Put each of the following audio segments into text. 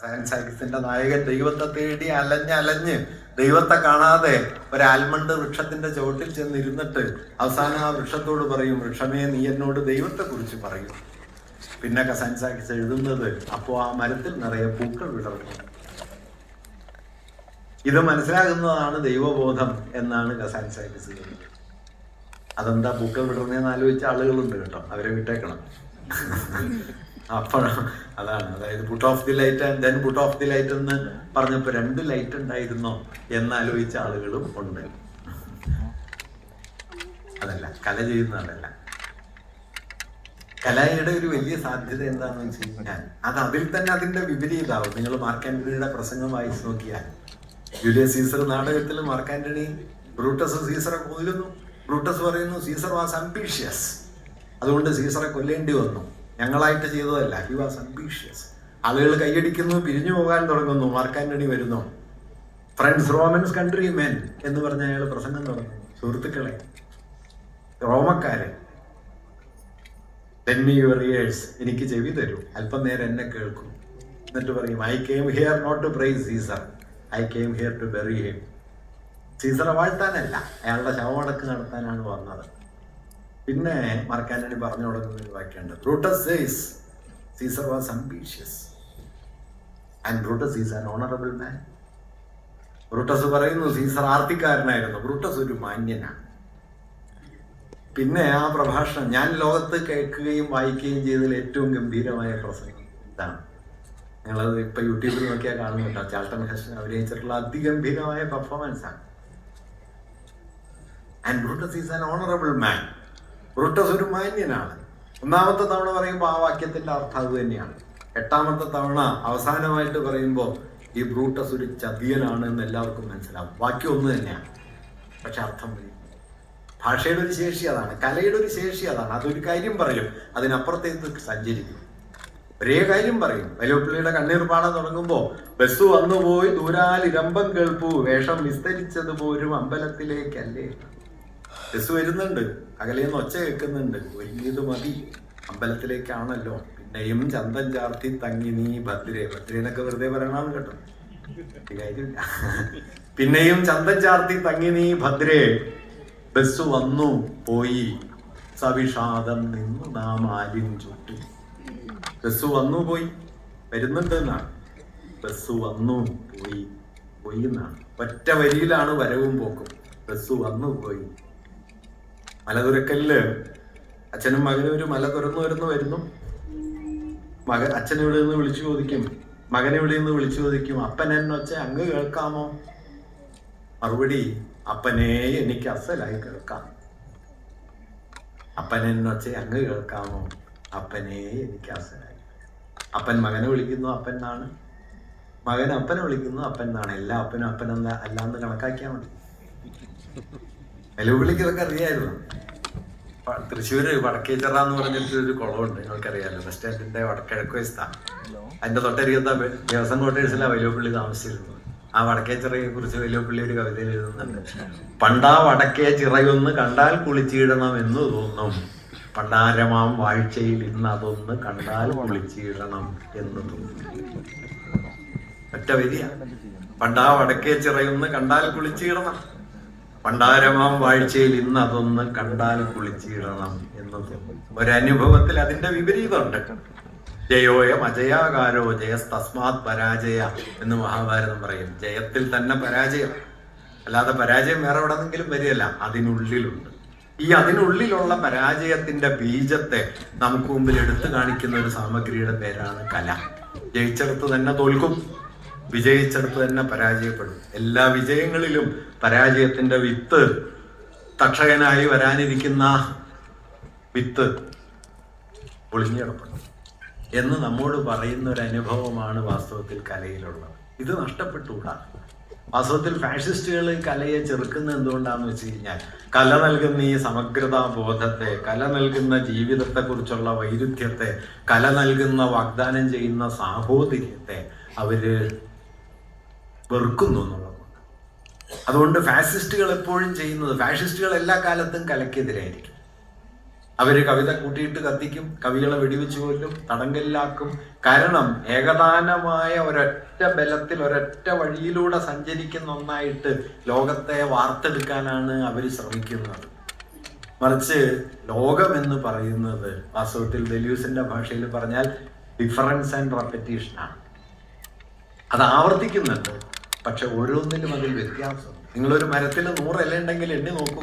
Science നായകൻ ദൈവത്തെ തേടി അലഞ്ഞ് ദൈവത്തെ കാണാതെ ഒരു ആൽമണ്ട് വൃക്ഷത്തിന്റെ ചുവട്ടിൽ ചെന്നിരുന്നിട്ട് അവസാനം ആ വൃക്ഷത്തോട് പറയും, വൃക്ഷമേ നീ എന്നോട് ദൈവത്തെ കുറിച്ച് പറയും. പിന്നെ സയൻസ് എഴുതുന്നത്, അപ്പോ ആ മരത്തിൽ നിറയെ പൂക്കൾ വിടർന്നു. ഇത് മനസ്സിലാകുന്നതാണ് ദൈവബോധം എന്നാണ് സയൻസ് എഴുതുന്നത്. അതെന്താ പൂക്കൾ വിടർന്നേന്ന് ആലോചിച്ച ആളുകളുണ്ട് കേട്ടോ, അവരെ വിട്ടേക്കണം. അപ്പോഴാണ് അതാണ്, അതായത് put off the light and then put off the light എന്ന് പറഞ്ഞപ്പോ 2 ലൈറ്റ് ഉണ്ടായിരുന്നോ എന്നാലോചിച്ച ആളുകളും ഉണ്ട്. അതല്ല കല ചെയ്യുന്നതല്ല. കലയുടെ ഒരു വലിയ സാധ്യത എന്താണെന്ന് വെച്ച് കഴിഞ്ഞാൽ അത് അതിൽ തന്നെ അതിന്റെ വിപരീതാവും. നിങ്ങൾ മാർക്ക് ആന്റണിയുടെ പ്രസംഗം വായിച്ചു നോക്കിയാൽ, ജൂലിയസ് സീസർ നാടകത്തിൽ മാർക്ക് ആന്റണി ബ്രൂട്ടസ് സീസറെ കൊല്ലുന്നു. ബ്രൂട്ടസ് പറയുന്നു സീസർ വാസ് അംബീഷ്യസ്, അതുകൊണ്ട് സീസറെ കൊല്ലേണ്ടി വന്നു, ഞങ്ങളായിട്ട് ചെയ്തതല്ല, ഹി വാസ് അംബീഷ്യസ്. ആളുകൾ കൈയടിക്കുന്നു, പിരിഞ്ഞു പോകാൻ തുടങ്ങുന്നു. മാർക്ക് ആന്റണി വരുന്നു, ഫ്രണ്ട്സ് റോമൻസ് കൺട്രി മെൻ എന്ന് പറഞ്ഞ അയാൾ പ്രസംഗം തുടങ്ങുന്നു. സുഹൃത്തുക്കളെ, റോമക്കാരെ, ലെറ്റ് മീ യുവർ ഇയേഴ്സ്, എനിക്ക് ചെവി തരൂ, അല്പം നേരം എന്നെ കേൾക്കും. എന്നിട്ട് പറയും, I came here not to praise Caesar, I came here to bury him. സീസറെ വാഴ്ത്താനല്ല, അയാളുടെ ശവമടക്ക് നടത്താനാണ് വന്നത്. പിന്നെ മാർക്ക് ആന്റണി പറഞ്ഞു കൊടുക്കുന്ന ഒരു വാക്യമുണ്ട്, Brutus says Caesar was ambitious and Brutus is an honourable man. Brutus പറയുന്നു സീസർ ആർത്തിക്കാരനായിരുന്നു, ബ്രൂട്ടസ് ഒരു മാന്യനാണ്. പിന്നെ ആ പ്രഭാഷണം ഞാൻ ലോകത്ത് കേൾക്കുകയും വായിക്കുകയും ചെയ്തതിൽ ഏറ്റവും ഗംഭീരമായ പ്രസംഗം ഇതാണ്. നിങ്ങളത് ഇപ്പൊ യൂട്യൂബിൽ നോക്കിയാൽ കാണുന്നുണ്ടോ, ചാൾട്ടൺ ഹെസ്റ്റൺ അഭിനയിച്ചിട്ടുള്ള അതിഗംഭീരമായ പെർഫോമൻസ് ആണ്. And Brutus is an honourable man. Brutus ഒരു മാന്യനാണ്. 1ാമത്തെ തവണ പറയുമ്പോൾ ആ വാക്യത്തിന്റെ അർത്ഥം അത് തന്നെയാണ്. 8ാമത്തെ തവണ അവസാനമായിട്ട് പറയുമ്പോൾ ഈ ബ്രൂട്ടസ് ഒരു ചതിയനാണ് എന്ന് എല്ലാവർക്കും മനസ്സിലാവും. വാക്യം ഒന്ന് തന്നെയാണ്, പക്ഷെ അർത്ഥം വരും. ഭാഷയുടെ ഒരു ശേഷി അതാണ്, കലയുടെ ഒരു ശേഷി അതാണ്. അതൊരു കാര്യം പറയും, അതിനപ്പുറത്തേക്ക് സഞ്ചരിക്കും. ഒരേ കാര്യം പറയും. വൈലോപ്പിള്ളിയുടെ കണ്ണീർ പാടാൻ തുടങ്ങുമ്പോ, ബസ് വന്നുപോയി ദൂരാൽ ഇരമ്പം കേൾപ്പു, വേഷം വിസ്തരിച്ചത് പോരും അമ്പലത്തിലേക്കല്ലേ. ബസ് വരുന്നുണ്ട്, അകലേന്ന് ഒച്ച കേൾക്കുന്നുണ്ട്, ഒരുങ്ങിയത് മതി, അമ്പലത്തിലേക്കാണല്ലോ. പിന്നെയും ചന്തം ചാർത്തി തങ്ങി നീ ഭദ്രേ, ഭദ്രേന്നൊക്കെ വെറുതെ പറയണമെന്ന് കേട്ടോ, കാര്യമില്ല. പിന്നെയും ചന്തം ചാർത്തി തങ്ങി നീ ഭദ്രേ, ബസ് വന്നു പോയി സവിഷാദം നിന്നു നാം ആലിൻ ചുറ്റും. ബസ് വന്നു പോയി, വരുന്നുണ്ട് എന്നാണ്. ബസ് വന്നു പോയി, പോയി എന്നാണ്. ഒറ്റ വരിയിലാണ് വരവും പോക്കും. ബസ് വന്നു പോയി. മലതുരക്കലില് അച്ഛനും മകനും ഒരു മല തുറന്നു വരുന്നു. അച്ഛൻ ഇവിടെ നിന്ന് വിളിച്ചു ചോദിക്കും, മകൻ ഇവിടെ നിന്ന് വിളിച്ചു ചോദിക്കും, അപ്പൻ എന്നൊച്ച അങ്ങ് കേൾക്കാമോ? മറുപടി, അപ്പനെ എനിക്ക് അസലായി കേൾക്കാം. അപ്പൻ എന്നൊച്ച അങ്ങ് കേൾക്കാമോ? അപ്പനെ എനിക്ക് അസലായി. അപ്പൻ മകനെ വിളിക്കുന്നു അപ്പൻ എന്നാണ്, മകൻ അപ്പനെ വിളിക്കുന്നു അപ്പൻ എന്നാണ്. എല്ലാ അപ്പനും അപ്പനെന്ന അല്ലാന്ന് കണക്കാക്കിയാൽ മതി. വെല്ലുവിളിക്കൊക്കെ അറിയായിരുന്നു. തൃശ്ശൂര് വടക്കേച്ചിറ എന്ന് പറഞ്ഞിട്ട് ഒരു കുളമുണ്ട്, നിങ്ങൾക്കറിയാമല്ലോ, ബസ് സ്റ്റാൻഡിന്റെ വടക്കിഴക്ക് വശത്താണ്. അതിന്റെ തൊട്ടരികത്ത ദേവസ്വം ക്വാർട്ടേഴ്സിലാണ് വൈലോപ്പിള്ളി താമസിച്ചിരുന്നത്. ആ വടക്കേച്ചിറയെ കുറിച്ച് വൈലോപ്പിള്ളി ഒരു കവിതയിൽ എഴുതുന്നുണ്ട്, പണ്ടാ വടക്കേ ചിറയൊന്ന് കണ്ടാൽ കുളിച്ചിടണം എന്ന് തോന്നും, പണ്ടാരമാം വാഴ്ചയിൽ ഇന്ന് അതൊന്ന് കണ്ടാൽ കുളിച്ചിടണം എന്ന് തോന്നും. ഒറ്റ വരിയ, പണ്ടാ വടക്കേ ചിറയൊന്ന് കണ്ടാൽ കുളിച്ചിടണം, പണ്ടാരമാം വാഴ്ചയിൽ ഇന്ന് അതൊന്ന് കണ്ടാൽ കുളിച്ചിടണം എന്ന് തോന്നും. ഒരനുഭവത്തിൽ അതിന്റെ വിപരീതമുണ്ട്. ജയോയം അജയാകാരോ ജയസ്തസ്മാത് പരാജയ എന്ന് മഹാഭാരതം പറയും. ജയത്തിൽ തന്നെ പരാജയം, അല്ലാതെ പരാജയം വേറെ എവിടെന്നെങ്കിലും വരികയല്ല, അതിനുള്ളിലുണ്ട്. ഈ അതിനുള്ളിലുള്ള പരാജയത്തിന്റെ ബീജത്തെ നമുക്ക് മുമ്പിൽ എടുത്തു കാണിക്കുന്ന ഒരു സാമഗ്രിയുടെ പേരാണ് കല. ജയിച്ചെടുത്ത് തന്നെ തോൽക്കും, വിജയിച്ചെടുത്ത് തന്നെ പരാജയപ്പെടും. എല്ലാ വിജയങ്ങളിലും പരാജയത്തിന്റെ വിത്ത്, തക്ഷകനായി വരാനിരിക്കുന്ന വിത്ത് ഒളിഞ്ഞിടപ്പെടും എന്ന് നമ്മോട് പറയുന്ന ഒരു അനുഭവമാണ് വാസ്തവത്തിൽ കലയിലുള്ളത്. ഇത് നഷ്ടപ്പെട്ടുകൂടാ. വാസ്തവത്തിൽ ഫാഷിസ്റ്റുകൾ കലയെ ചെറുക്കുന്നത് എന്തുകൊണ്ടാണെന്ന് വെച്ച് കഴിഞ്ഞാൽ, കല നൽകുന്ന ഈ സമഗ്രതാ ബോധത്തെ, കല നൽകുന്ന ജീവിതത്തെക്കുറിച്ചുള്ള വൈരുദ്ധ്യത്തെ, കല നൽകുന്ന വാഗ്ദാനം ചെയ്യുന്ന സാഹോദര്യത്തെ അവര് വെറുക്കുന്നു എന്നുള്ളതുകൊണ്ട്. അതുകൊണ്ട് ഫാസിസ്റ്റുകൾ എപ്പോഴും ചെയ്യുന്നത്, ഫാഷിസ്റ്റുകൾ എല്ലാ കാലത്തും കലയ്ക്കെതിരായിരിക്കും. അവര് കവിത കൂട്ടിയിട്ട് കത്തിക്കും, കവികളെ വെടിവെച്ച് കൊല്ലും, തടങ്കലിലാക്കും. കാരണം ഏകദാനമായ ഒരൊറ്റ ബലത്തിൽ ഒരൊറ്റ വഴിയിലൂടെ സഞ്ചരിക്കുന്ന ഒന്നായിട്ട് ലോകത്തെ വാർത്തെടുക്കാനാണ് അവർ ശ്രമിക്കുന്നത്. മറിച്ച് ലോകം എന്ന് പറയുന്നത് വാസ്തവത്തിൽ ഡെലൂസിന്റെ ഭാഷയിൽ പറഞ്ഞാൽ ഡിഫറൻസ് ആൻഡ് റെപ്പറ്റീഷനാണ്. അത് ആവർത്തിക്കുന്നുണ്ട്, പക്ഷെ ഓരോന്നിലും അതിൽ വ്യത്യാസം. നിങ്ങളൊരു മരത്തിൽ 100 ഇല ഉണ്ടെങ്കിൽ എണ്ണി നോക്കൂ,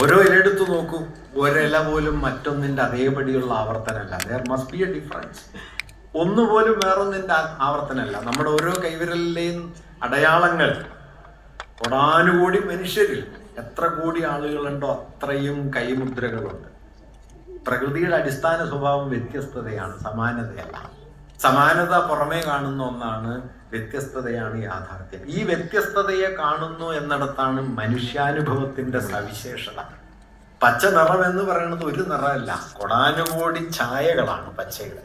ഓരോ ഇലയെടുത്ത് നോക്കൂ, ഒരില പോലും മറ്റൊന്നിന്റെ അതേപടിയുള്ള ആവർത്തനമല്ല. There must be a difference. ഒന്നുപോലും വേറൊന്നിന്റെ ആവർത്തനമല്ല. നമ്മുടെ ഓരോ കൈവിരലിലെയും അടയാളങ്ങൾ, കോടാനുകോടി മനുഷ്യരിൽ എത്ര കോടി ആളുകളുണ്ടോ അത്രയും കൈമുദ്രകളുണ്ട്. പ്രകൃതിയുടെ അടിസ്ഥാന സ്വഭാവം വ്യത്യസ്തതയാണ്, സമാനതയല്ല. സമാനത പുറമേ കാണുന്ന ഒന്നാണ്, വ്യത്യസ്തതയാണ് യാഥാർത്ഥ്യം. ഈ വ്യത്യസ്തതയെ കാണുന്നു എന്നിടത്താണ് മനുഷ്യാനുഭവത്തിന്റെ സവിശേഷത. പച്ച നിറം എന്ന് പറയുന്നത് ഒരു നിറമല്ല, കോടാനുകോടി ഛായകളാണ് പച്ചയുടെ.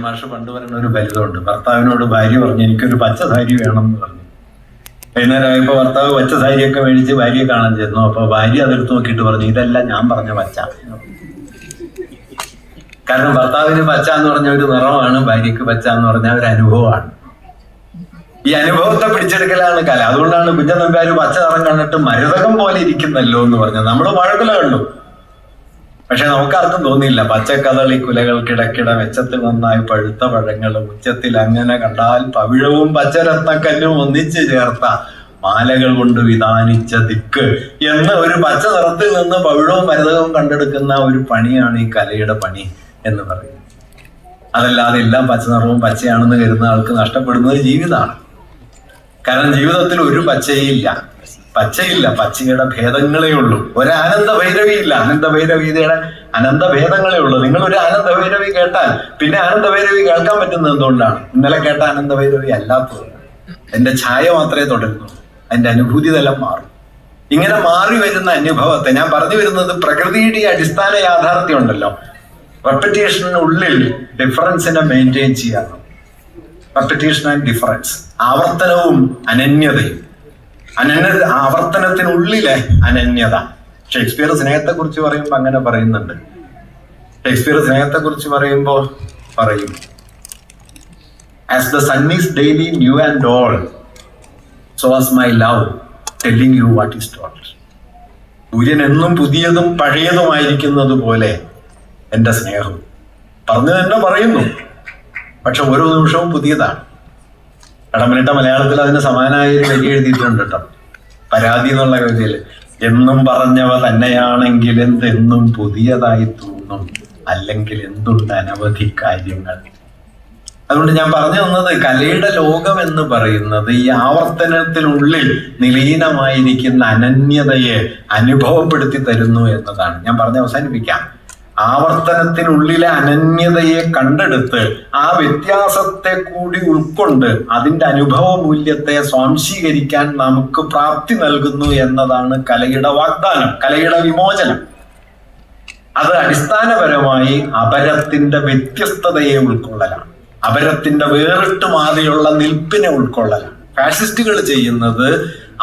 മാഷ് പണ്ട് പറയുന്ന ഒരു ഫലിതമുണ്ട്. ഭർത്താവിനോട് ഭാര്യ പറഞ്ഞു, എനിക്കൊരു പച്ച സാരി വേണം എന്ന് പറഞ്ഞു. വൈകുന്നേരമായപ്പോ ഭർത്താവ് പച്ച സാരിയൊക്കെ മേടിച്ച് ഭാര്യയെ കാണാൻ ചെന്നു. അപ്പൊ ഭാര്യ അതെടുത്ത് നോക്കിയിട്ട് പറഞ്ഞു, ഇതല്ല ഞാൻ പറഞ്ഞ പച്ച. കാരണം ഭർത്താവിന് പച്ച എന്ന് പറഞ്ഞ ഒരു നിറമാണ്, ഭാര്യക്ക് പച്ച എന്ന് പറഞ്ഞ ഒരു അനുഭവമാണ്. ഈ അനുഭവത്തെ പിടിച്ചെടുക്കലാണ് കല. അതുകൊണ്ടാണ് കുഞ്ചൻ നമ്പ്യാർ പച്ച നിറം കണ്ടിട്ട് മരുതകം പോലെ ഇരിക്കുന്നല്ലോ എന്ന് പറഞ്ഞത്. നമ്മൾ മഴക്കുല കണ്ടു, പക്ഷെ നമുക്കാർക്കും തോന്നിയില്ല. പച്ചക്കദളി കുലകൾക്കിടക്കിട വെച്ചത്തിൽ നന്നായി പഴുത്ത പഴങ്ങൾ ഉച്ചത്തിൽ അങ്ങനെ കണ്ടാൽ പവിഴവും പച്ചരത്നക്കല്ലും ഒന്നിച്ചു ചേർത്ത മാലകൾ കൊണ്ട് വിധാനിച്ച ദിക്ക് എന്ന് ഒരു പച്ച നിറത്തിൽ നിന്ന് പവിഴവും മരുതകവും കണ്ടെടുക്കുന്ന ഒരു പണിയാണ് ഈ കലയുടെ പണി എന്ന് പറയുന്നത്. അതല്ലാതെ എല്ലാം പച്ച നിറവും പച്ചയാണെന്ന് കരുതുന്ന ആൾക്ക് നഷ്ടപ്പെടുന്നത് ജീവിതമാണ്. കാരണം ജീവിതത്തിൽ ഒരു പച്ചയില്ല, പച്ചയുടെ ഭേദങ്ങളേ ഉള്ളൂ. ഒരാനന്ദ ഭൈരവിയില്ല, അനന്ത ഭൈരവിയുടെ അനന്ത ഭേദങ്ങളേ ഉള്ളൂ. നിങ്ങൾ ഒരു ആനന്ദ ഭൈരവി കേട്ടാൽ പിന്നെ ആനന്ദ ഭൈരവി കേൾക്കാൻ പറ്റുന്നത് എന്തുകൊണ്ടാണ്? ഇന്നലെ കേട്ട ആനന്ദ ഭൈരവി അല്ലാത്തത്. എന്റെ ഛായ മാത്രമേ തുടരുന്നുള്ളൂ, അതിന്റെ അനുഭൂതി തലം മാറും. ഇങ്ങനെ മാറി വരുന്ന അനുഭവത്തെ ഞാൻ പറഞ്ഞു വരുന്നത്, പ്രകൃതിയുടെ അടിസ്ഥാന യാഥാർത്ഥ്യം ഉണ്ടല്ലോ, റെപ്പറ്റേഷനുള്ളിൽ ഡിഫറൻസിനെ മെയിൻറ്റെയിൻ ചെയ്യാറ്. റെപ്പറ്റേഷൻ ആൻഡ് ഡിഫറൻസ്, ആവർത്തനവും അനന്യതയും. ആവർത്തനത്തിനുള്ളിലെ അനന്യത. ഷേക്സ്പിയർ സ്നേഹത്തെ കുറിച്ച് പറയുമ്പോൾ അങ്ങനെ പറയുന്നുണ്ട്. ഷേക്സ്പിയർ സ്നേഹത്തെ കുറിച്ച് പറയുമ്പോൾ പറയും, as the sun is daily new and all, so was my love telling you what is told. സൂര്യൻ എന്നും പുതിയതും പഴയതുമായിരിക്കുന്നത് പോലെ എന്റെ സ്നേഹം പറഞ്ഞു തന്നെ പറയുന്നു, പക്ഷെ ഓരോ നിമിഷവും പുതിയതാണ്. കടമ്പനിട്ട മലയാളത്തിൽ അതിന് സമാനമായ ഒരു വരി എഴുതിയിട്ടുണ്ട് കേട്ടോ, പരാതി എന്നുള്ള കവിതയിൽ. എന്നും പറഞ്ഞവ തന്നെയാണെങ്കിൽ എന്തെന്നും പുതിയതായി തോന്നും, അല്ലെങ്കിൽ എന്തുണ്ട് അനവധി കാര്യങ്ങൾ. അതുകൊണ്ട് ഞാൻ പറഞ്ഞു തന്നത്, കലയുടെ ലോകം എന്ന് പറയുന്നത് ഈ ആവർത്തനത്തിനുള്ളിൽ നിലീനമായിരിക്കുന്ന അനന്യതയെ അനുഭവപ്പെടുത്തി തരുന്നു എന്നതാണ്. ഞാൻ പറഞ്ഞ് അവസാനിപ്പിക്കാം. ആവർത്തനത്തിനുള്ളിലെ അനന്യതയെ കണ്ടെടുത്ത് ആ വ്യത്യാസത്തെ കൂടി ഉൾക്കൊണ്ട് അതിന്റെ അനുഭവ മൂല്യത്തെ സ്വാംശീകരിക്കാൻ നമുക്ക് പ്രാപ്തി നൽകുന്നു എന്നതാണ് കലയുടെ വാഗ്ദാനം, കലയുടെ വിമോചനം. അത് അടിസ്ഥാനപരമായി അപരത്തിന്റെ വ്യത്യസ്തതയെ ഉൾക്കൊള്ളലാണ്, അപരത്തിന്റെ വേറിട്ട് മാതിയുള്ള നിൽപ്പിനെ ഉൾക്കൊള്ളലാണ്. ഫാഷിസ്റ്റുകൾ ചെയ്യുന്നത്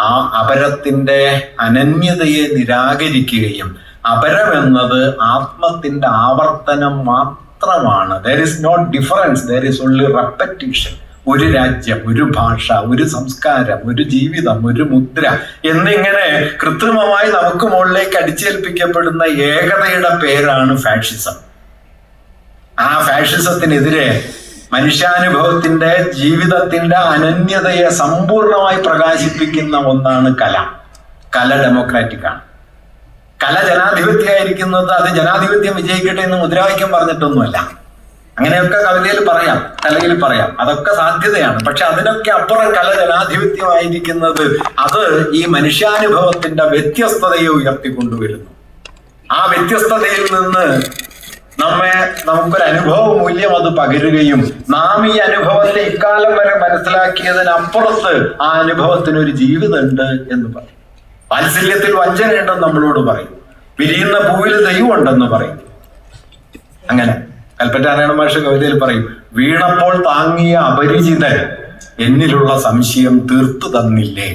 ആ അപരത്തിന്റെ അനന്യതയെ നിരാകരിക്കുകയും അപരമെന്നത് ആത്മത്തിന്റെ ആവർത്തനം മാത്രമാണ്. There is not difference, there is only repetition. ഒരു രാജ്യം, ഒരു ഭാഷ, ഒരു സംസ്കാരം, ഒരു ജീവിതം, ഒരു മുദ്ര എന്നിങ്ങനെ കൃത്രിമമായി നമുക്ക് മുകളിലേക്ക് അടിച്ചേൽപ്പിക്കപ്പെടുന്ന ഏകതയുടെ പേരാണ് ഫാഷിസം. ആ ഫാഷിസത്തിനെതിരെ മനുഷ്യാനുഭവത്തിന്റെ, ജീവിതത്തിന്റെ അനന്യതയെ സമ്പൂർണമായി പ്രകാശിപ്പിക്കുന്ന ഒന്നാണ് കല. കല ഡെമോക്രാറ്റിക് ആണ്. കല ജനാധിപത്യമായിരിക്കുന്നത് അത് ജനാധിപത്യം വിജയിക്കട്ടെ എന്ന് മുദ്രാവാക്യം പറഞ്ഞിട്ടൊന്നുമല്ല. അങ്ങനെയൊക്കെ കവിതയിൽ പറയാം, കലയിൽ പറയാം, അതൊക്കെ സാധ്യതയാണ്. പക്ഷെ അതിനൊക്കെ അപ്പുറം കല ജനാധിപത്യമായിരിക്കുന്നത് അത് ഈ മനുഷ്യാനുഭവത്തിന്റെ വ്യത്യസ്തതയെ ഉയർത്തിക്കൊണ്ടുവരുന്നു. ആ വ്യത്യസ്തതയിൽ നിന്ന് നമുക്കൊരു അനുഭവ മൂല്യം അത് പകരുകയും നാം ഈ അനുഭവത്തെ ഇക്കാലം വരെ മനസ്സിലാക്കിയതിനപ്പുറത്ത് ആ അനുഭവത്തിനൊരു ജീവിതമുണ്ട് എന്ന് പറയും. വാത്സല്യത്തിൽ വഞ്ചനയുണ്ടെന്ന് നമ്മളോട് പറയും, വിരിയുന്ന പൂവിൽ ദൈവമുണ്ടെന്ന് പറയും. അങ്ങനെ കൽപ്പറ്റ നാരായണ മാഷ് കവിതയിൽ പറയും, വീണപ്പോൾ താങ്ങിയ അപരിചിതൻ എന്നിലുള്ള സംശയം തീർത്തു തന്നില്ലേ.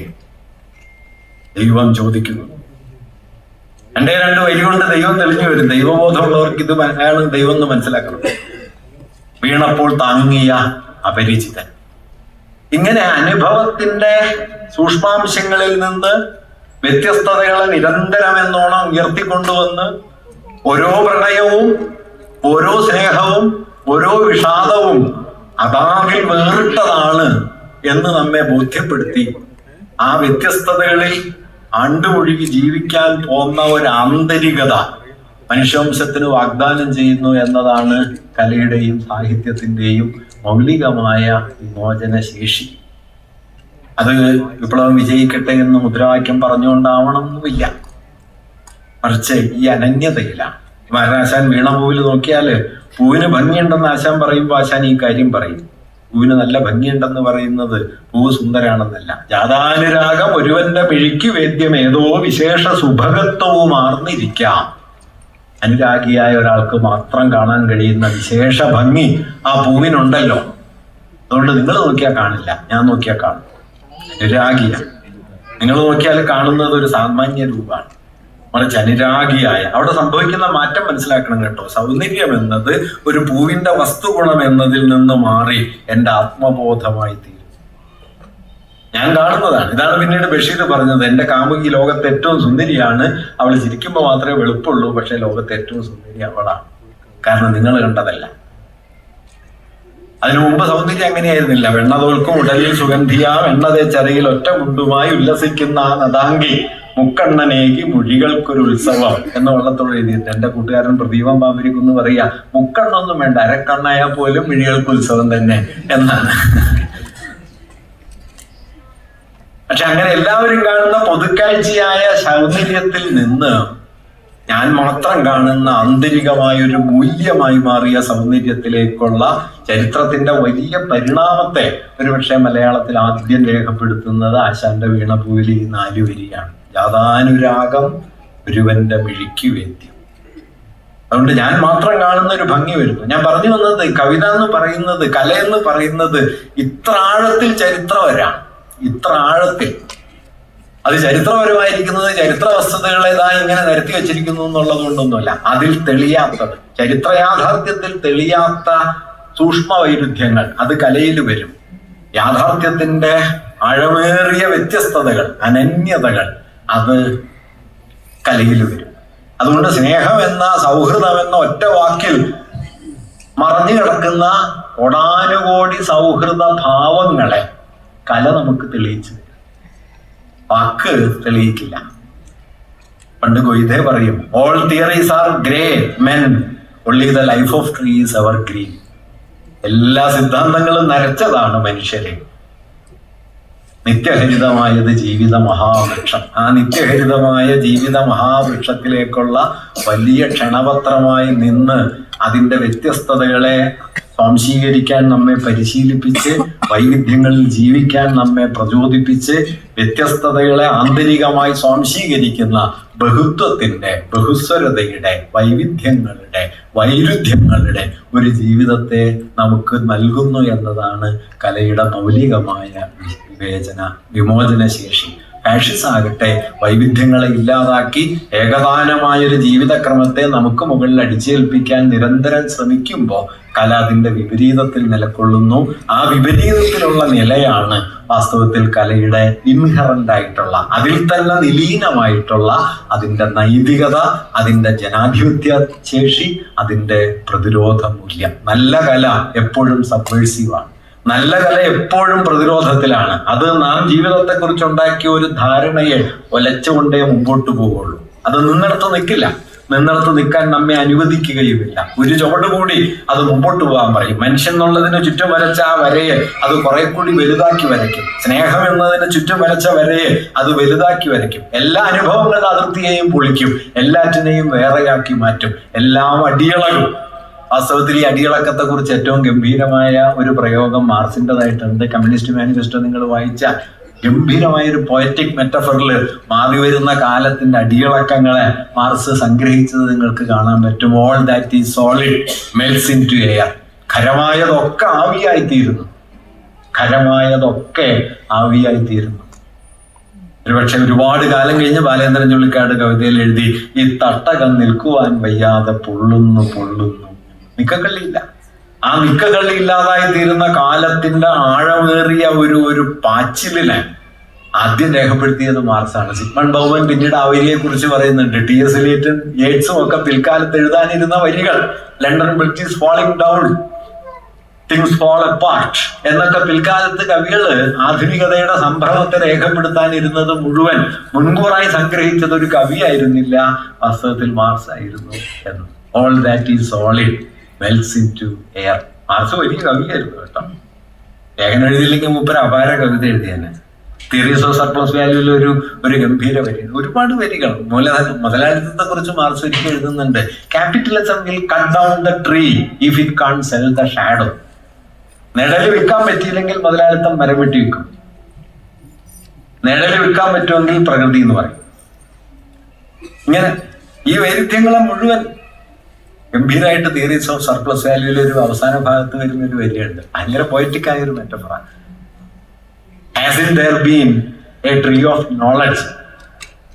ദൈവം ചോദിക്കുന്നു, രണ്ട് വരി കൊണ്ട് ദൈവം തെളിഞ്ഞു വരും. ദൈവബോധമുള്ളവർക്ക് ഇത് അയാൾ ദൈവം എന്ന് മനസ്സിലാക്കണം. വീണപ്പോൾ താങ്ങിയ അപരിചിതൻ. ഇങ്ങനെ അനുഭവത്തിന്റെ സൂക്ഷ്മാംശങ്ങളിൽ നിന്ന് വ്യത്യസ്തതകളെ നിരന്തരം എന്നോണം ഉയർത്തിക്കൊണ്ടുവന്ന് ഓരോ പ്രണയവും ഓരോ സ്നേഹവും ഓരോ വിഷാദവും അതാകിൽ വേറിട്ടതാണ് എന്ന് നമ്മെ ബോധ്യപ്പെടുത്തി ആ വ്യത്യസ്തതകളിൽ ആണ്ടുമൊഴുകി ജീവിക്കാൻ പോകുന്ന ഒരു ആന്തരികത മനുഷ്യവംശത്തിന് വാഗ്ദാനം ചെയ്യുന്നു എന്നതാണ് കലയുടെയും സാഹിത്യത്തിന്റെയും മൗലികമായ വിമോചന ശേഷി. അത് വിപ്ലവം വിജയിക്കട്ടെ എന്ന് മുദ്രാവാക്യം പറഞ്ഞുകൊണ്ടാവണമെന്നുമില്ല, മറിച്ച് ഈ അനന്യതയിലാണ്. ആശാൻ വീണ പൂവിൽ നോക്കിയാല് പൂവിന് ഭംഗിയുണ്ടെന്ന് ആശാൻ പറയുമ്പോൾ ആശാൻ ഈ കാര്യം പറയും, പൂവിന് നല്ല ഭംഗിയുണ്ടെന്ന് പറയുന്നത് പൂവ് സുന്ദരാണെന്നല്ല. ജാതാനുരാഗം ഒരുവന്റെ പിഴിക്ക് വേദ്യം ഏതോ വിശേഷ സുഭഗത്വവും ആർന്നിരിക്കാം. അനുരാഗിയായ ഒരാൾക്ക് മാത്രം കാണാൻ കഴിയുന്ന വിശേഷ ഭംഗി ആ പൂവിനുണ്ടല്ലോ. അതുകൊണ്ട് നിങ്ങൾ നോക്കിയാൽ കാണില്ല, ഞാൻ നോക്കിയാൽ കാണും. അനുരാഗിയാണ്. നിങ്ങൾ നോക്കിയാൽ കാണുന്നത് ഒരു സാമാന്യ രൂപമാണ്, മറിച്ച് അനുരാഗിയായ അവിടെ സംഭവിക്കുന്ന മാറ്റം മനസ്സിലാക്കണം കേട്ടോ. സൗന്ദര്യം എന്നത് ഒരു പൂവിന്റെ വസ്തുഗുണം എന്നതിൽ നിന്ന് മാറി എൻ്റെ ആത്മബോധമായി തീരും. ഞാൻ കാണുന്നതാണ്. ഇതാണ് പിന്നീട് ബഷീർ പറഞ്ഞത്, എൻ്റെ കാമുകി ലോകത്തെ ഏറ്റവും സുന്ദരിയാണ്, അവൾ ചിരിക്കുമ്പോൾ മാത്രമേ വെളുപ്പുള്ളൂ, പക്ഷെ ലോകത്തെ ഏറ്റവും സുന്ദരി അവളാണ്, കാരണം നിങ്ങൾ കണ്ടതല്ല. അതിനു മുമ്പ് സൗന്ദര്യം അങ്ങനെയായിരുന്നില്ല. വെണ്ണ തോൽക്കും ഉടലിൽ സുഗന്ധിയാ വെണ്ണതേ ചരയിൽ ഒറ്റ മുണ്ടുമായി ഉല്ലസിക്കുന്ന ആ നദാങ്കി മുക്കണ്ണനേകി മൊഴികൾക്കൊരു ഉത്സവം എന്ന് വള്ളത്തോട് എഴുതിയിട്ട് എൻ്റെ കൂട്ടുകാരൻ പ്രദീപം പാമ്പരിക്കുന്ന് പറയാ, മുക്കണ്ണൊന്നും വേണ്ട, അരക്കണ്ണായാൽ പോലും മിഴികൾക്ക് ഉത്സവം തന്നെ എന്നാണ്. പക്ഷെ അങ്ങനെ എല്ലാവരും കാണുന്ന പൊതുക്കാഴ്ചയായ സൗന്ദര്യത്തിൽ നിന്ന് ഞാൻ മാത്രം കാണുന്ന ആന്തരികമായ ഒരു മൂല്യമായി മാറിയ സൗന്ദര്യത്തിലേക്കുള്ള ചരിത്രത്തിന്റെ വലിയ പരിണാമത്തെ ഒരുപക്ഷെ മലയാളത്തിൽ ആദ്യം രേഖപ്പെടുത്തുന്നത് ആശാന്റെ വീണപൂവിൽ ഈ 4 വരിയാണ്. ജാതാനുരാഗം ഒരുവന്റെ മിഴിക്ക് വേദ്യം. അതുകൊണ്ട് ഞാൻ മാത്രം കാണുന്ന ഒരു ഭംഗി വരുന്നു. ഞാൻ പറഞ്ഞു വന്നത് കവിത എന്ന് പറയുന്നത്, കല എന്ന് പറയുന്നത് ഇത്ര ആഴത്തിൽ ചരിത്രപരമാണ്, ഇത്ര ആഴത്തിൽ. അത് ചരിത്രപരമായിരിക്കുന്നത് ചരിത്ര വസ്തുതകളേതാ ഇങ്ങനെ നിരത്തി വെച്ചിരിക്കുന്നു എന്നുള്ളത് കൊണ്ടൊന്നുമല്ല, അതിൽ തെളിയാത്തത്, ചരിത്ര യാഥാർത്ഥ്യത്തിൽ തെളിയാത്ത സൂക്ഷ്മ വൈരുദ്ധ്യങ്ങൾ അത് കലയിൽ വരും. യാഥാർത്ഥ്യത്തിന്റെ ആഴമേറിയ വ്യത്യസ്തതകൾ, അനന്യതകൾ അത് കലയിൽ വരും. അതുകൊണ്ട് സ്നേഹം എന്ന സൗഹൃദം എന്ന ഒറ്റ വാക്കിൽ മറഞ്ഞു കിടക്കുന്ന കോടാനുകോടി സൗഹൃദ ഭാവങ്ങളെ കല നമുക്ക് തെളിയിച്ചു തരും, വാക്ക് തെളിയിക്കില്ല. പണ്ട് കൊയ്തേ പറയും, all theories are grey men, only the life of tree is ever green. എല്ലാ സിദ്ധാന്തങ്ങളും നരച്ചതാണ് മനുഷ്യരെ. നിത്യഹരിതമായത് ജീവിത മഹാവൃക്ഷം. ആ നിത്യഹരിതമായ ജീവിത മഹാവൃക്ഷത്തിലേക്കുള്ള വലിയ ക്ഷണപത്രമായി നിന്ന് അതിൻ്റെ വ്യത്യസ്തതകളെ സ്വാംശീകരിക്കാൻ നമ്മെ പരിശീലിപ്പിച്ച്, വൈവിധ്യങ്ങളിൽ ജീവിക്കാൻ നമ്മെ പ്രചോദിപ്പിച്ച്, വ്യത്യസ്തതകളെ ആന്തരികമായി സ്വാംശീകരിക്കുന്ന ബഹുത്വത്തിന്റെ, ബഹുസ്വരതയുടെ, വൈവിധ്യങ്ങളുടെ, വൈരുദ്ധ്യങ്ങളുടെ ഒരു ജീവിതത്തെ നമുക്ക് നൽകുന്നു എന്നതാണ് കലയുടെ മൗലികമായ വിമോചന ശേഷി. ഫാഷിസം ആകട്ടെ വൈവിധ്യങ്ങളെ ഇല്ലാതാക്കി ഏകദാനമായൊരു ജീവിതക്രമത്തെ നമുക്ക് മുകളിൽ അടിച്ചേൽപ്പിക്കാൻ നിരന്തരം ശ്രമിക്കുമ്പോൾ കല അതിൻ്റെ വിപരീതത്തിൽ നിലകൊള്ളുന്നു. ആ വിപരീതത്തിലുള്ള നിലയാണ് വാസ്തവത്തിൽ കലയുടെ ഇൻഹറന്റ് ആയിട്ടുള്ള, അതിൽ തന്നെ നിലീനമായിട്ടുള്ള അതിൻ്റെ നൈതികത, അതിൻ്റെ ജനാധിപത്യ ശേഷി, അതിൻ്റെ പ്രതിരോധ മൂല്യം. നല്ല കല എപ്പോഴും സബ്വേഴ്സീവാണ്. നല്ല കല എപ്പോഴും പ്രതിരോധത്തിലാണ്. അത് നാം ജീവിതത്തെക്കുറിച്ച് ഉണ്ടാക്കിയ ഒരു ധാരണയെ ഒലച്ചുകൊണ്ടേ മുമ്പോട്ട് പോവുള്ളൂ. അത് നിന്നിടത്ത് നിൽക്കില്ല, നിന്നിടത്ത് നിൽക്കാൻ നമ്മെ അനുവദിക്കുകയുമില്ല. ഒരു ചുവട് കൂടി അത് മുമ്പോട്ട് പോകാൻ പറയും. മനുഷ്യൻ എന്നുള്ളതിന് ചുറ്റും വരച്ച ആ വരയെ അത് കുറെ കൂടി വലുതാക്കി വരയ്ക്കും. സ്നേഹം എന്നതിന് ചുറ്റും വരച്ച വരയെ അത് വലുതാക്കി വരയ്ക്കും. എല്ലാ അനുഭവങ്ങളുടെ അതിർത്തിയെയും പൊളിക്കും, എല്ലാറ്റിനെയും വേറെയാക്കി മാറ്റും, എല്ലാം അടിയളകും. വാസ്തവത്തിൽ ഈ അടിയിളക്കത്തെ കുറിച്ച് ഏറ്റവും ഗംഭീരമായ ഒരു പ്രയോഗം മാർസിൻ്റെതായിട്ടുണ്ട്. കമ്മ്യൂണിസ്റ്റ് മാനിഫെസ്റ്റോ നിങ്ങൾ വായിച്ചാൽ ഗംഭീരമായ ഒരു പോയറ്റിക് മെറ്റഫറിൽ മാറി വരുന്ന കാലത്തിന്റെ അടിയിളക്കങ്ങളെ മാർസ് സംഗ്രഹിച്ചത് നിങ്ങൾക്ക് കാണാൻ പറ്റും. All that is solid melts into air. ഖരമായതൊക്കെ ആവിയായിത്തീരുന്നു, ഖരമായതൊക്കെ ആവിയായിത്തീരുന്നു. ഒരുപക്ഷെ ഒരുപാട് കാലം കഴിഞ്ഞ് ബാലേന്ദ്രൻ ചുള്ളിക്കാട് കവിതയിൽ എഴുതി, ഈ തട്ടകം നിൽക്കുവാൻ വയ്യാതെ പൊള്ളുന്നു പൊള്ളുന്നു. മിക്കക്കള്ളിയില്ല. ആ മിക്കക്കള്ളി ഇല്ലാതായി തീരുന്ന കാലത്തിന്റെ ആഴമേറിയ ഒരു പാച്ചിലിനെ ആദ്യം രേഖപ്പെടുത്തിയത് മാർക്സാണ്. സിഗ്മണ്ട് ബൗമൻ പിന്നീട് ആ വരിയെ കുറിച്ച് പറയുന്നുണ്ട്. ടി.എസ്. എലിയറ്റും യേറ്റ്സും ഒക്കെ പിൽക്കാലത്ത് എഴുതാനിരുന്ന വരികൾ, London bridge is falling down, things fall apart എന്നൊക്കെ പിൽക്കാലത്ത് കവികള് ആധുനികതയുടെ സംഭ്രമത്തെ രേഖപ്പെടുത്താനിരുന്നത് മുഴുവൻ മുൻകൂറായി സംഗ്രഹിച്ചത് ഒരു കവിയായിരുന്നില്ല, വാസ്തവത്തിൽ മാർക്സ് ആയിരുന്നു എന്ന്. All that is solid melts into air. Marks വലിയ കവിയായിരുന്നു കേട്ടോ. ലേഖനം എഴുതിയില്ലെങ്കിൽ മൂപ്പര് അപാര കവിത എഴുതിയെന്നെ. തിയറീസ് ഓഫ് സർപ്ലസ് വാല്യൂവിൽ ഒരു ഗംഭീര വരി, ഒരുപാട് വരികൾ. മുതലാളിത്തത്തെ കുറിച്ച് മാർക്സ് ഒരിക്കൽ എഴുതുന്നുണ്ട്, capitalism will cut down the tree if it can sell the shadow. നിഴല് വിൽക്കാൻ പറ്റിയില്ലെങ്കിൽ മുതലാളിത്തം മരം വെട്ടി വിൽക്കും. നിഴല് വിൽക്കാൻ പറ്റുമെങ്കിൽ പ്രകൃതി എന്ന് പറയും. ഇങ്ങനെ ഈ വൈരുദ്ധ്യങ്ങളെ മുഴുവൻ ഗംഭീരമായിട്ട് തിയറീസ് ഓഫ് സർപ്ലസ് വാല്യൂവിൽ ഒരു അവസാന ഭാഗത്ത് വരുന്ന ഒരു വരിയുണ്ട്. ഭയങ്കര പോയറ്റിക് ആയ ഒരു മെറ്റഫറ. Hasn't there been a tree of knowledge?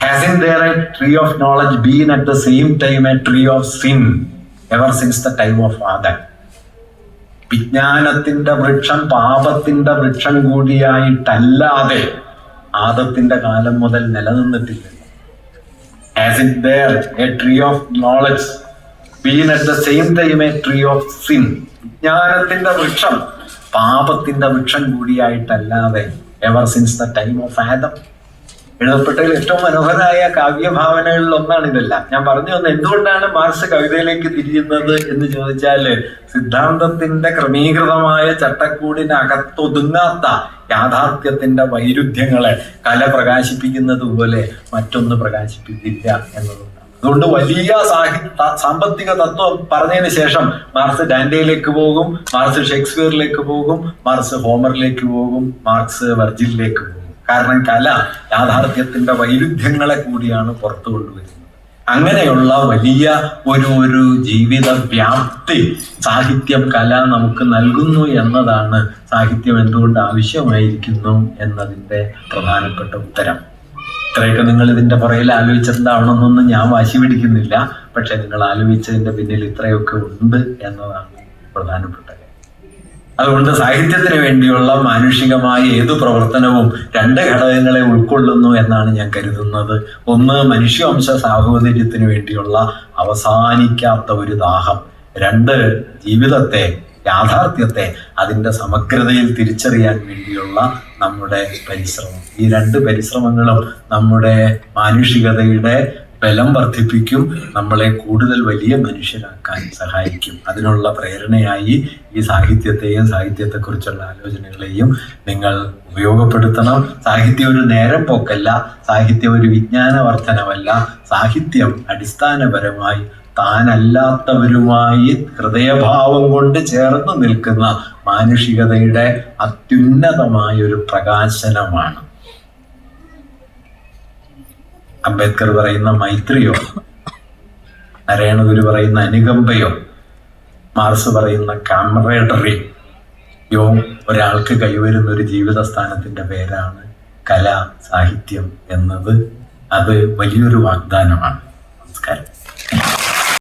Hasn't there a tree of knowledge been at the same time a tree of sin ever since the time of Adam? വിജ്ഞാനത്തിന്റെ വൃക്ഷം പാപത്തിന്റെ വൃക്ഷം കൂടിയായിട്ടല്ലാതെ ആദത്തിന്റെ കാലം മുതൽ നിലനിന്നിട്ടില്ല. Hasn't there a tree of knowledge been at the same time a tree of sin? വിജ്ഞാനത്തിന്റെ വൃക്ഷം പാപത്തിന്റെ വൃക്ഷം കൂടിയായിട്ടല്ലാതെ ever since the time of Adam. എഴുതപ്പെട്ടതിൽ ഏറ്റവും മനോഹരമായ കാവ്യഭാവനകളിൽ ഒന്നാണ് ഇതെല്ലാം. ഞാൻ പറഞ്ഞു വന്നത് എന്തുകൊണ്ടാണ് മാർക്സ് കവിതയിലേക്ക് തിരിയുന്നത് എന്ന് ചോദിച്ചാല്, സിദ്ധാന്തത്തിന്റെ ക്രമീകൃതമായ ചട്ടക്കൂടിനകത്തൊതുങ്ങാത്ത യാഥാർത്ഥ്യത്തിന്റെ വൈരുദ്ധ്യങ്ങളെ കല പ്രകാശിപ്പിക്കുന്നത് പോലെ മറ്റൊന്ന് പ്രകാശിപ്പിക്കില്ല എന്നതുകൊണ്ടാണ്. അതുകൊണ്ട് വലിയ സാമ്പത്തിക തത്വം പറഞ്ഞതിന് ശേഷം മാർക്സ് ഡാന്റെയിലേക്ക് പോകും, മാർക്സ് ഷേക്സ്പിയറിലേക്ക് പോകും, മാർക്സ് ഹോമറിലേക്ക് പോകും, മാർക്സ് വെർജിലിലേക്ക് പോകും. കാരണം കല യാഥാർത്ഥ്യത്തിന്റെ വൈരുദ്ധ്യങ്ങളെ കൂടിയാണ് പുറത്തു കൊണ്ടുവരുന്നത്. അങ്ങനെയുള്ള വലിയ ഒരു ജീവിത വ്യാപ്തി സാഹിത്യം, കല നമുക്ക് നൽകുന്നു എന്നതാണ് സാഹിത്യം എന്തുകൊണ്ട് ആവശ്യമായിരിക്കുന്നു എന്നതിൻ്റെ പ്രധാനപ്പെട്ട ഉത്തരം. ഇത്രയൊക്കെ നിങ്ങൾ ഇതിന്റെ പുറകിൽ ആലോചിച്ചിട്ടുണ്ടാവണമെന്നൊന്നും ഞാൻ വാശി പിടിക്കുന്നില്ല. പക്ഷെ നിങ്ങൾ ആലോചിച്ചതിന്റെ പിന്നിൽ ഇത്രയൊക്കെ ഉണ്ട് എന്നതാണ് പ്രധാനപ്പെട്ട കാര്യം. അതുകൊണ്ട് സാഹിത്യത്തിന് വേണ്ടിയുള്ള മാനുഷികമായ ഏതു പ്രവർത്തനവും രണ്ട് ഘടകങ്ങളെ ഉൾക്കൊള്ളുന്നു എന്നാണ് ഞാൻ കരുതുന്നത്. ഒന്ന്, മനുഷ്യവംശ സാഹോദര്യത്തിന് വേണ്ടിയുള്ള അവസാനിക്കാത്ത ഒരു ദാഹം. രണ്ട്, ജീവിതത്തെ, യാഥാർത്ഥ്യത്തെ അതിൻ്റെ സമഗ്രതയിൽ തിരിച്ചറിയാൻ വേണ്ടിയുള്ള നമ്മുടെ പരിശ്രമം. ഈ രണ്ട് പരിശ്രമങ്ങളും നമ്മുടെ മാനുഷികതയുടെ ബലം വർദ്ധിപ്പിക്കും, നമ്മളെ കൂടുതൽ വലിയ മനുഷ്യരാക്കാൻ സഹായിക്കും. അതിനുള്ള പ്രേരണയായി ഈ സാഹിത്യത്തെയും സാഹിത്യത്തെക്കുറിച്ചുള്ള ആലോചനകളെയും നിങ്ങൾ ഉപയോഗപ്പെടുത്തണം. സാഹിത്യം ഒരു നേരം പോക്കല്ല, സാഹിത്യം ഒരു വിജ്ഞാനവർദ്ധനവല്ല. സാഹിത്യം അടിസ്ഥാനപരമായി താനല്ലാത്തവരുമായി ഹൃദയഭാവം കൊണ്ട് ചേർന്ന് നിൽക്കുന്ന മാനുഷികതയുടെ അത്യുന്നതമായ ഒരു പ്രകാശനമാണ്. അംബേദ്കർ പറയുന്ന മൈത്രിയോ, നാരായണഗുരു പറയുന്ന അനുകമ്പയോ, മാർക്സ് പറയുന്ന കാമറേഡറിയോ ഒരാൾക്ക് കൈവരുന്ന ഒരു ജീവിത സ്ഥാനത്തിന്റെ പേരാണ് കല, സാഹിത്യം എന്നത്. അത് വലിയൊരു വാഗ്ദാനമാണ്. നമസ്കാരം.